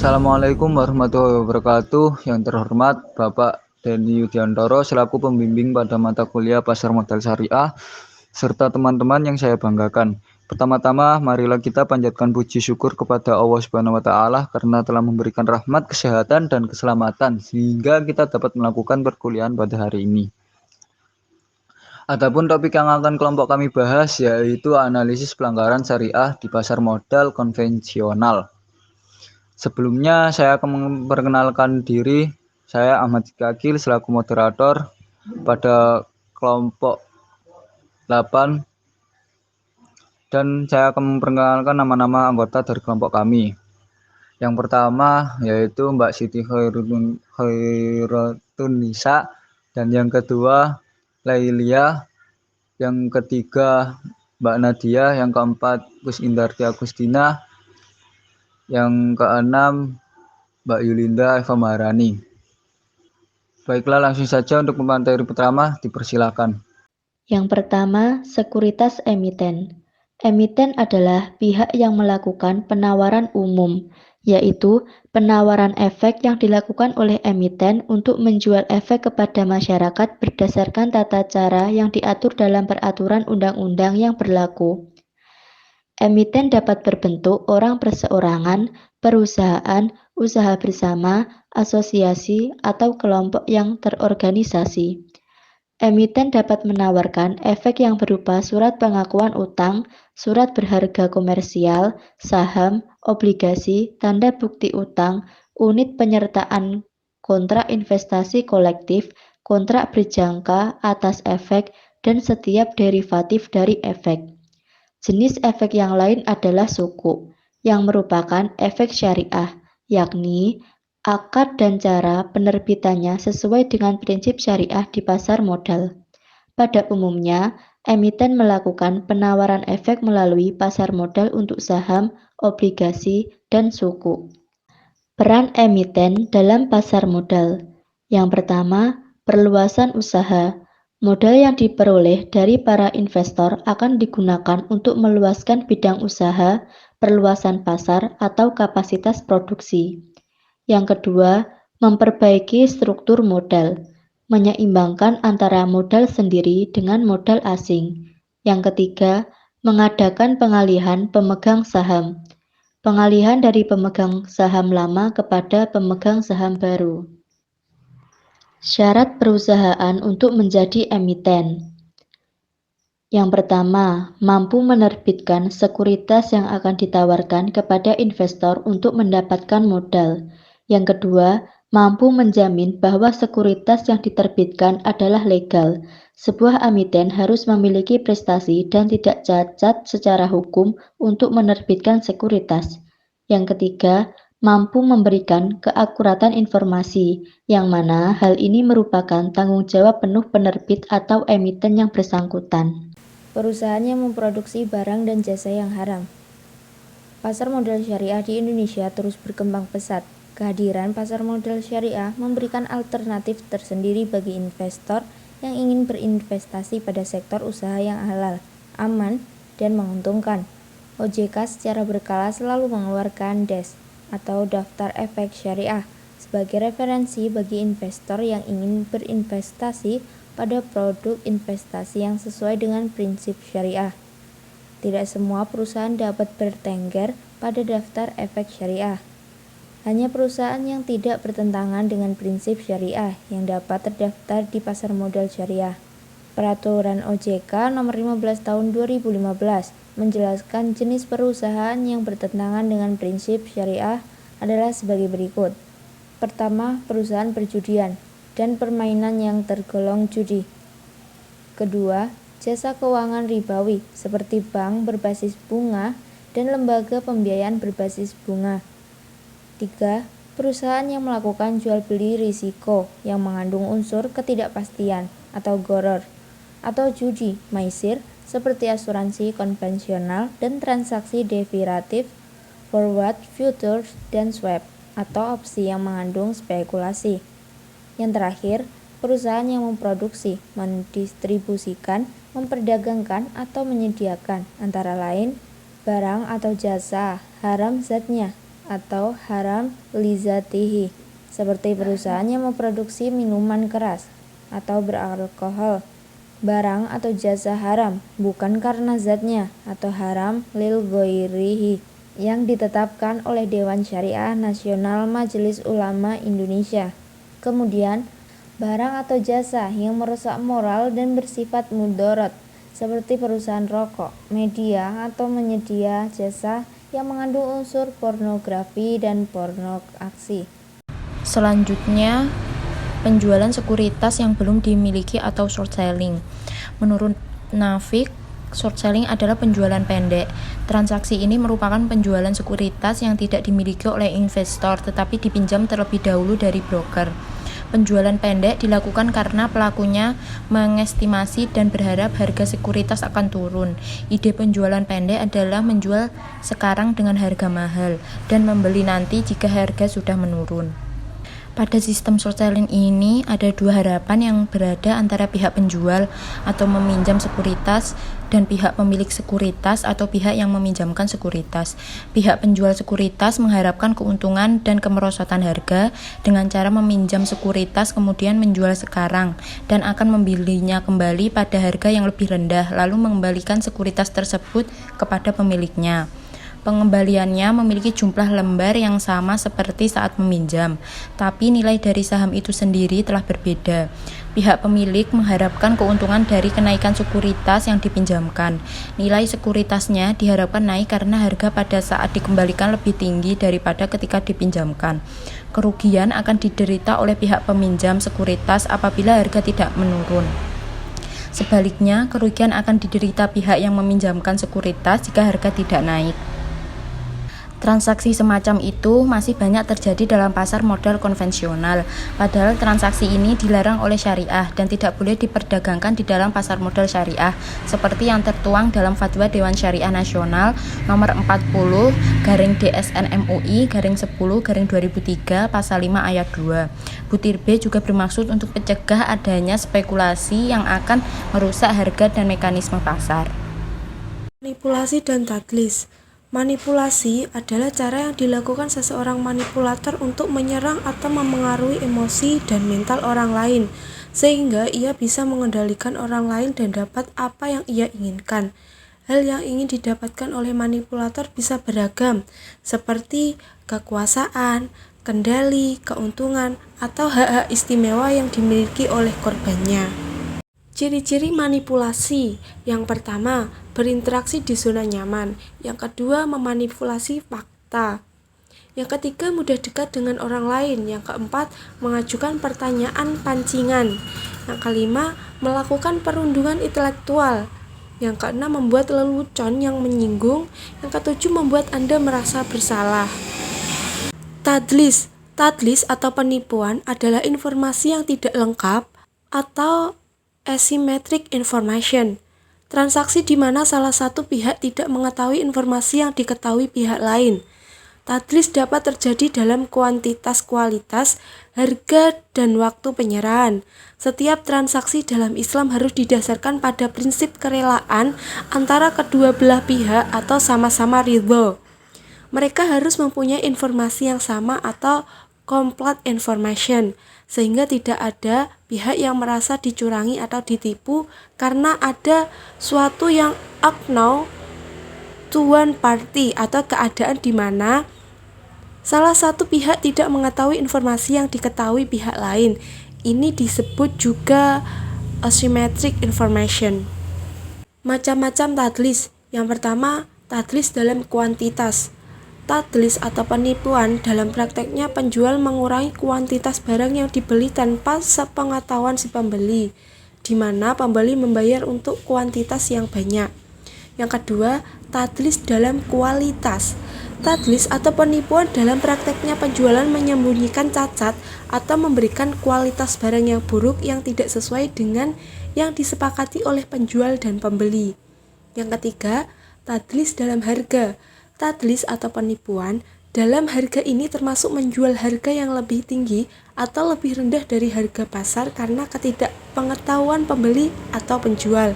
Assalamualaikum warahmatullahi wabarakatuh. Yang terhormat Bapak Denny Yudiantoro selaku pembimbing pada mata kuliah Pasar Modal Syariah serta teman-teman yang saya banggakan. Pertama-tama, marilah kita panjatkan puji syukur kepada Allah Subhanahu wa taala karena telah memberikan rahmat, kesehatan dan keselamatan sehingga kita dapat melakukan perkuliahan pada hari ini. Adapun topik yang akan kelompok kami bahas yaitu analisis pelanggaran syariah di pasar modal konvensional. Sebelumnya saya akan memperkenalkan diri. Saya Ahmad Zikakil selaku moderator pada kelompok 8 dan saya akan memperkenalkan nama-nama anggota dari kelompok kami. Yang pertama yaitu Mbak Siti Khairatun Nisa, dan yang kedua Lailia, yang ketiga Mbak Nadia, yang keempat Gus Indarti Agustina, yang keenam Mbak Yulinda Eva Maharani. Baiklah, langsung saja untuk materi pertama, dipersilakan. Yang pertama, sekuritas emiten. Emiten adalah pihak yang melakukan penawaran umum, yaitu penawaran efek yang dilakukan oleh emiten untuk menjual efek kepada masyarakat berdasarkan tata cara yang diatur dalam peraturan undang-undang yang berlaku. Emiten dapat berbentuk orang perseorangan, perusahaan, usaha bersama, asosiasi, atau kelompok yang terorganisasi. Emiten dapat menawarkan efek yang berupa surat pengakuan utang, surat berharga komersial, saham, obligasi, tanda bukti utang, unit penyertaan kontrak investasi kolektif, kontrak berjangka atas efek, dan setiap derivatif dari efek. Jenis efek yang lain adalah suku, yang merupakan efek syariah, yakni akad dan cara penerbitannya sesuai dengan prinsip syariah di pasar modal. Pada umumnya, emiten melakukan penawaran efek melalui pasar modal untuk saham, obligasi, dan suku. Peran emiten dalam pasar modal. Yang pertama, perluasan usaha. Modal yang diperoleh dari para investor akan digunakan untuk meluaskan bidang usaha, perluasan pasar, atau kapasitas produksi. Yang kedua, memperbaiki struktur modal, menyeimbangkan antara modal sendiri dengan modal asing. Yang ketiga, mengadakan pengalihan pemegang saham, pengalihan dari pemegang saham lama kepada pemegang saham baru. Syarat perusahaan untuk menjadi emiten. Yang pertama, mampu menerbitkan sekuritas yang akan ditawarkan kepada investor untuk mendapatkan modal. Yang kedua, mampu menjamin bahwa sekuritas yang diterbitkan adalah legal. Sebuah emiten harus memiliki prestasi dan tidak cacat secara hukum untuk menerbitkan sekuritas. Yang ketiga, mampu memberikan keakuratan informasi, yang mana hal ini merupakan tanggung jawab penuh penerbit atau emiten yang bersangkutan. Perusahaan yang memproduksi barang dan jasa yang haram. Pasar modal syariah di Indonesia terus berkembang pesat. Kehadiran pasar modal syariah memberikan alternatif tersendiri bagi investor yang ingin berinvestasi pada sektor usaha yang halal, aman, dan menguntungkan. OJK secara berkala selalu mengeluarkan DES atau Daftar Efek Syariah sebagai referensi bagi investor yang ingin berinvestasi pada produk investasi yang sesuai dengan prinsip syariah. Tidak semua perusahaan dapat bertengger pada daftar efek syariah. Hanya perusahaan yang tidak bertentangan dengan prinsip syariah yang dapat terdaftar di pasar modal syariah. Peraturan OJK nomor 15 tahun 2015 menjelaskan jenis perusahaan yang bertentangan dengan prinsip syariah adalah sebagai berikut. Pertama, perusahaan perjudian dan permainan yang tergolong judi. Kedua, jasa keuangan ribawi seperti bank berbasis bunga dan lembaga pembiayaan berbasis bunga. 3. Perusahaan yang melakukan jual beli risiko yang mengandung unsur ketidakpastian atau gharar, atau judi maisir seperti asuransi konvensional dan transaksi derivatif, forward, futures, dan swap, atau opsi yang mengandung spekulasi. Yang terakhir, perusahaan yang memproduksi, mendistribusikan, memperdagangkan, atau menyediakan, antara lain, barang atau jasa haram zatnya atau haram lizatihi, seperti perusahaan yang memproduksi minuman keras atau beralkohol. Barang atau jasa haram bukan karena zatnya, atau haram lil ghairihi, yang ditetapkan oleh Dewan Syariah Nasional Majelis Ulama Indonesia. Kemudian, barang atau jasa yang merusak moral dan bersifat mudarat, seperti perusahaan rokok, media atau menyedia jasa yang mengandung unsur pornografi dan pornoaksi. Selanjutnya, penjualan sekuritas yang belum dimiliki atau short selling. Menurut Nafik, short selling adalah penjualan pendek. Transaksi ini merupakan penjualan sekuritas yang tidak dimiliki oleh investor tetapi dipinjam terlebih dahulu dari broker. Penjualan pendek dilakukan karena pelakunya mengestimasi dan berharap harga sekuritas akan turun. Ide penjualan pendek adalah menjual sekarang dengan harga mahal dan membeli nanti jika harga sudah menurun. Pada sistem short selling ini ada dua harapan yang berada antara pihak penjual atau meminjam sekuritas dan pihak pemilik sekuritas atau pihak yang meminjamkan sekuritas. Pihak penjual sekuritas mengharapkan keuntungan dan kemerosotan harga dengan cara meminjam sekuritas kemudian menjual sekarang dan akan membelinya kembali pada harga yang lebih rendah lalu mengembalikan sekuritas tersebut kepada pemiliknya. Pengembaliannya memiliki jumlah lembar yang sama seperti saat meminjam, tapi nilai dari saham itu sendiri telah berbeda. Pihak pemilik mengharapkan keuntungan dari kenaikan sekuritas yang dipinjamkan. Nilai sekuritasnya diharapkan naik karena harga pada saat dikembalikan lebih tinggi daripada ketika dipinjamkan. Kerugian akan diderita oleh pihak peminjam sekuritas apabila harga tidak menurun. Sebaliknya, kerugian akan diderita pihak yang meminjamkan sekuritas jika harga tidak naik. Transaksi semacam itu masih banyak terjadi dalam pasar modal konvensional, padahal transaksi ini dilarang oleh syariah dan tidak boleh diperdagangkan di dalam pasar modal syariah, seperti yang tertuang dalam Fatwa Dewan Syariah Nasional nomor 40/DSN MUI/10/2003 pasal 5 ayat 2. Butir B juga bermaksud untuk mencegah adanya spekulasi yang akan merusak harga dan mekanisme pasar. Manipulasi dan tadlis. Manipulasi adalah cara yang dilakukan seseorang manipulator untuk menyerang atau memengaruhi emosi dan mental orang lain, sehingga ia bisa mengendalikan orang lain dan dapat apa yang ia inginkan. Hal yang ingin didapatkan oleh manipulator bisa beragam, seperti kekuasaan, kendali, keuntungan, atau hak-hak istimewa yang dimiliki oleh korbannya. Ciri-ciri manipulasi. Yang pertama, berinteraksi di zona nyaman. Yang kedua, memanipulasi fakta. Yang ketiga, mudah dekat dengan orang lain. Yang keempat, mengajukan pertanyaan pancingan. Yang kelima, melakukan perundungan intelektual. Yang keenam, membuat lelucon yang menyinggung. Yang ketujuh, membuat Anda merasa bersalah. Tadlis. Tadlis atau penipuan adalah informasi yang tidak lengkap atau asymmetric information. Transaksi di mana salah satu pihak tidak mengetahui informasi yang diketahui pihak lain. Tadlis dapat terjadi dalam kuantitas, kualitas, harga, dan waktu penyerahan. Setiap transaksi dalam Islam harus didasarkan pada prinsip kerelaan antara kedua belah pihak atau sama-sama ridho. Mereka harus mempunyai informasi yang sama atau complete information, sehingga tidak ada pihak yang merasa dicurangi atau ditipu karena ada suatu yang unknown to one party atau keadaan di mana salah satu pihak tidak mengetahui informasi yang diketahui pihak lain. Ini disebut juga asymmetric information. Macam-macam tadlis. Yang pertama, tadlis dalam kuantitas. Tadlis atau penipuan dalam prakteknya penjual mengurangi kuantitas barang yang dibeli tanpa sepengetahuan si pembeli, di mana pembeli membayar untuk kuantitas yang banyak. Yang kedua, tadlis dalam kualitas. Tadlis atau penipuan dalam prakteknya penjualan menyembunyikan cacat atau memberikan kualitas barang yang buruk yang tidak sesuai dengan yang disepakati oleh penjual dan pembeli. Yang ketiga, tadlis dalam harga. Tadlis atau penipuan dalam harga ini termasuk menjual harga yang lebih tinggi atau lebih rendah dari harga pasar karena ketidakpengetahuan pembeli atau penjual.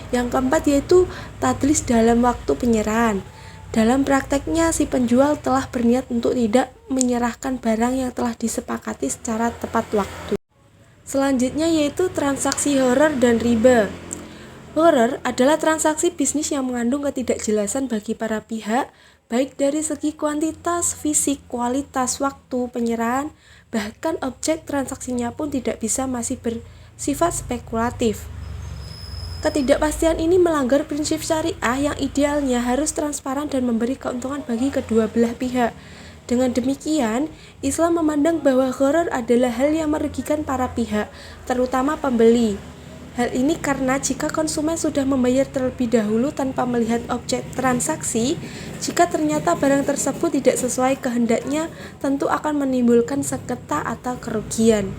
Yang keempat yaitu tadlis dalam waktu penyerahan. Dalam prakteknya, si penjual telah berniat untuk tidak menyerahkan barang yang telah disepakati secara tepat waktu. Selanjutnya yaitu transaksi horor dan riba. Horor adalah transaksi bisnis yang mengandung ketidakjelasan bagi para pihak, baik dari segi kuantitas, fisik, kualitas, waktu, penyerahan, bahkan objek transaksinya pun tidak bisa, masih bersifat spekulatif. Ketidakpastian ini melanggar prinsip syariah yang idealnya harus transparan dan memberi keuntungan bagi kedua belah pihak. Dengan demikian, Islam memandang bahwa gharar adalah hal yang merugikan para pihak, terutama pembeli. Hal ini karena jika konsumen sudah membayar terlebih dahulu tanpa melihat objek transaksi, jika ternyata barang tersebut tidak sesuai kehendaknya, tentu akan menimbulkan sengketa atau kerugian.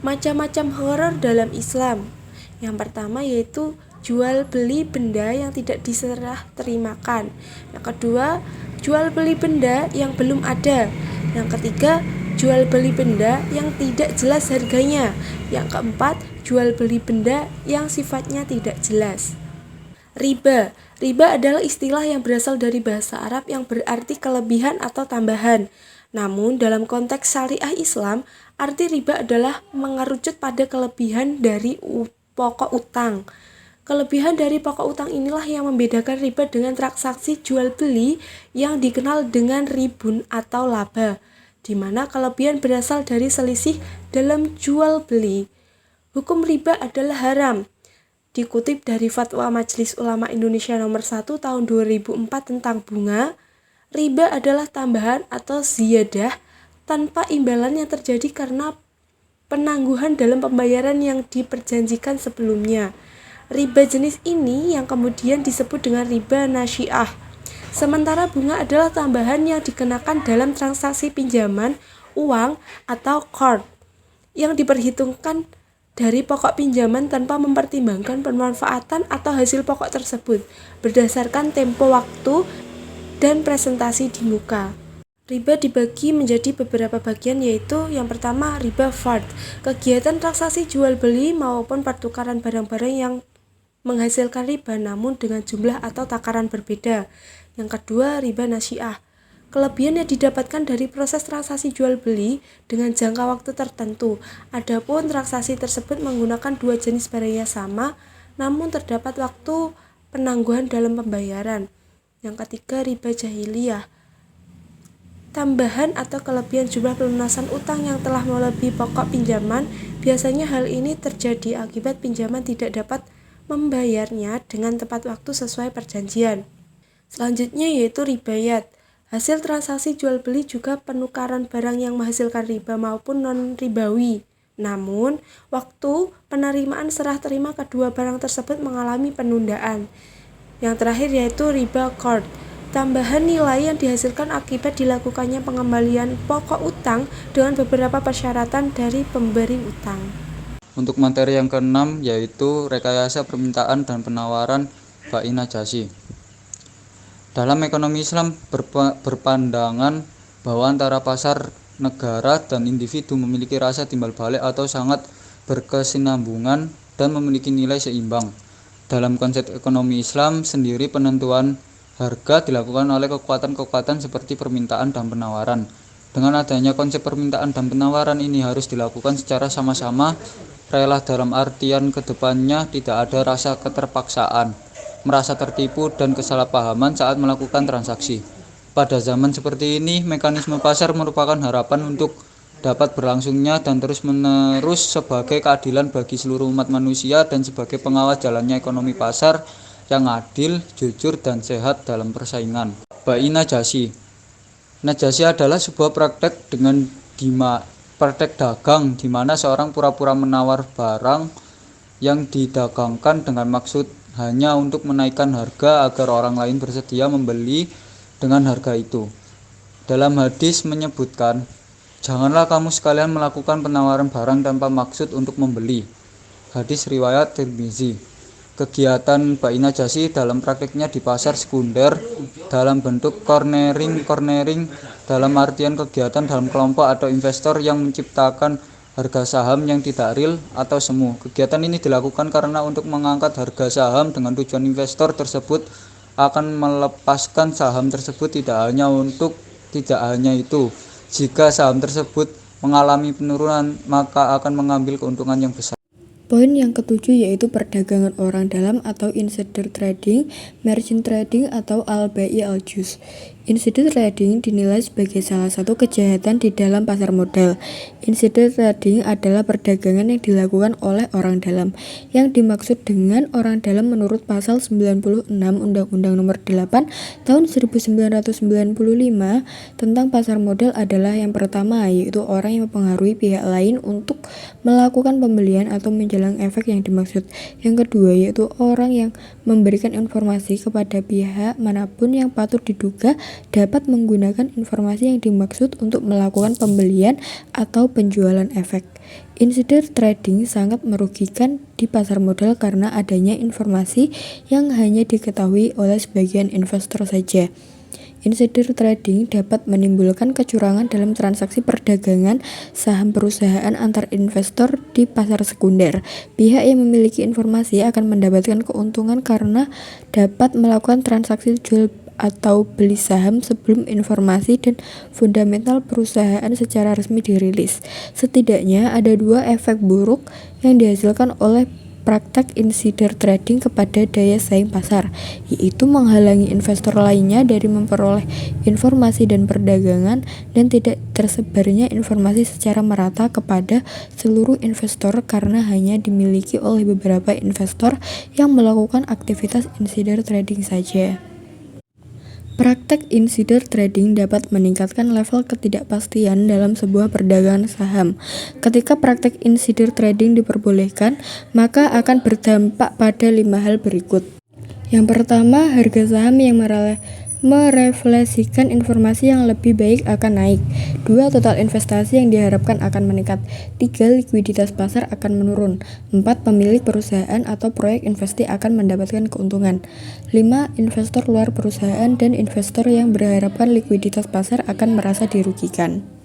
Macam-macam gharar dalam Islam. Yang pertama yaitu jual beli benda yang tidak diserah terimakan. Yang kedua, jual beli benda yang belum ada. Yang ketiga, jual beli benda yang tidak jelas harganya. Yang keempat, jual beli benda yang sifatnya tidak jelas. Riba. Riba adalah istilah yang berasal dari bahasa Arab yang berarti kelebihan atau tambahan. Namun dalam konteks syariah Islam, arti riba adalah mengerucut pada kelebihan dari pokok utang. Kelebihan dari pokok utang inilah yang membedakan riba dengan transaksi jual beli yang dikenal dengan ribun atau laba, di mana kelebihan berasal dari selisih dalam jual beli. Hukum riba adalah haram. Dikutip dari Fatwa Majelis Ulama Indonesia nomor 1 tahun 2004 tentang bunga, riba adalah tambahan atau ziyadah tanpa imbalan yang terjadi karena penangguhan dalam pembayaran yang diperjanjikan sebelumnya. Riba jenis ini yang kemudian disebut dengan riba nasi'ah. Sementara bunga adalah tambahan yang dikenakan dalam transaksi pinjaman uang atau qard yang diperhitungkan dari pokok pinjaman tanpa mempertimbangkan pemanfaatan atau hasil pokok tersebut berdasarkan tempo waktu dan presentasi di muka. Riba dibagi menjadi beberapa bagian, yaitu yang pertama riba fard, kegiatan transaksi jual beli maupun pertukaran barang-barang yang menghasilkan riba namun dengan jumlah atau takaran berbeda. Yang kedua riba nasi'ah, kelebihan yang didapatkan dari proses transaksi jual beli dengan jangka waktu tertentu. Adapun transaksi tersebut menggunakan dua jenis barang yang sama namun terdapat waktu penangguhan dalam pembayaran. Yang ketiga riba jahiliyah, tambahan atau kelebihan jumlah pelunasan utang yang telah melebihi pokok pinjaman. Biasanya hal ini terjadi akibat pinjaman tidak dapat membayarnya dengan tepat waktu sesuai perjanjian. Selanjutnya yaitu ribayat, hasil transaksi jual beli juga penukaran barang yang menghasilkan riba maupun non-ribawi. Namun, waktu penerimaan serah terima kedua barang tersebut mengalami penundaan. Yang terakhir yaitu riba qard, tambahan nilai yang dihasilkan akibat dilakukannya pengembalian pokok utang dengan beberapa persyaratan dari pemberi utang. Untuk materi yang keenam yaitu rekayasa permintaan dan penawaran bai najasi. Dalam ekonomi Islam berpandangan bahwa antara pasar, negara, dan individu memiliki rasa timbal balik atau sangat berkesinambungan dan memiliki nilai seimbang. Dalam konsep ekonomi Islam sendiri, penentuan harga dilakukan oleh kekuatan-kekuatan seperti permintaan dan penawaran. Dengan adanya konsep permintaan dan penawaran ini harus dilakukan secara sama-sama, rela dalam artian kedepannya tidak ada rasa keterpaksaan, merasa tertipu dan kesalahpahaman saat melakukan transaksi. Pada zaman seperti ini, mekanisme pasar merupakan harapan untuk dapat berlangsungnya dan terus-menerus sebagai keadilan bagi seluruh umat manusia dan sebagai pengawas jalannya ekonomi pasar yang adil, jujur, dan sehat dalam persaingan. Bai najasi. Najasi adalah sebuah praktek praktek dagang di mana seorang pura-pura menawar barang yang didagangkan dengan maksud hanya untuk menaikkan harga agar orang lain bersedia membeli dengan harga itu. Dalam hadis menyebutkan, janganlah kamu sekalian melakukan penawaran barang tanpa maksud untuk membeli. Hadis riwayat Tirmizi. Kegiatan bai najasi dalam praktiknya di pasar sekunder dalam bentuk cornering dalam artian kegiatan dalam kelompok atau investor yang menciptakan harga saham yang tidak real atau semu. Kegiatan ini dilakukan karena untuk mengangkat harga saham dengan tujuan investor tersebut akan melepaskan saham tersebut tidak hanya itu. Jika saham tersebut mengalami penurunan, maka akan mengambil keuntungan yang besar. Poin yang ketujuh yaitu perdagangan orang dalam atau insider trading, margin trading atau al-bai' al-juz. Insider trading dinilai sebagai salah satu kejahatan di dalam pasar modal. Insider trading adalah perdagangan yang dilakukan oleh orang dalam. Yang dimaksud dengan orang dalam menurut pasal 96 Undang-Undang Nomor 8 Tahun 1995 tentang pasar modal adalah yang pertama, yaitu orang yang mempengaruhi pihak lain untuk melakukan pembelian atau menjelang efek yang dimaksud. Yang kedua, yaitu orang yang memberikan informasi kepada pihak manapun yang patut diduga dapat menggunakan informasi yang dimaksud untuk melakukan pembelian atau penjualan efek. Insider trading sangat merugikan di pasar modal karena adanya informasi yang hanya diketahui oleh sebagian investor saja. Insider trading dapat menimbulkan kecurangan dalam transaksi perdagangan saham perusahaan antar investor di pasar sekunder. Pihak yang memiliki informasi akan mendapatkan keuntungan karena dapat melakukan transaksi jual atau beli saham sebelum informasi dan fundamental perusahaan secara resmi dirilis. Setidaknya ada dua efek buruk yang dihasilkan oleh praktek insider trading kepada daya saing pasar, yaitu menghalangi investor lainnya dari memperoleh informasi dan perdagangan dan tidak tersebarnya informasi secara merata kepada seluruh investor karena hanya dimiliki oleh beberapa investor yang melakukan aktivitas insider trading saja. Praktek insider trading dapat meningkatkan level ketidakpastian dalam sebuah perdagangan saham. Ketika praktek insider trading diperbolehkan, maka akan berdampak pada 5 hal berikut. Yang pertama, harga saham yang merefleksikan informasi yang lebih baik akan naik. 2. Total investasi yang diharapkan akan meningkat. 3. Likuiditas pasar akan menurun. 4. Pemilik perusahaan atau proyek investasi akan mendapatkan keuntungan. 5. Investor luar perusahaan dan investor yang berharapkan likuiditas pasar akan merasa dirugikan.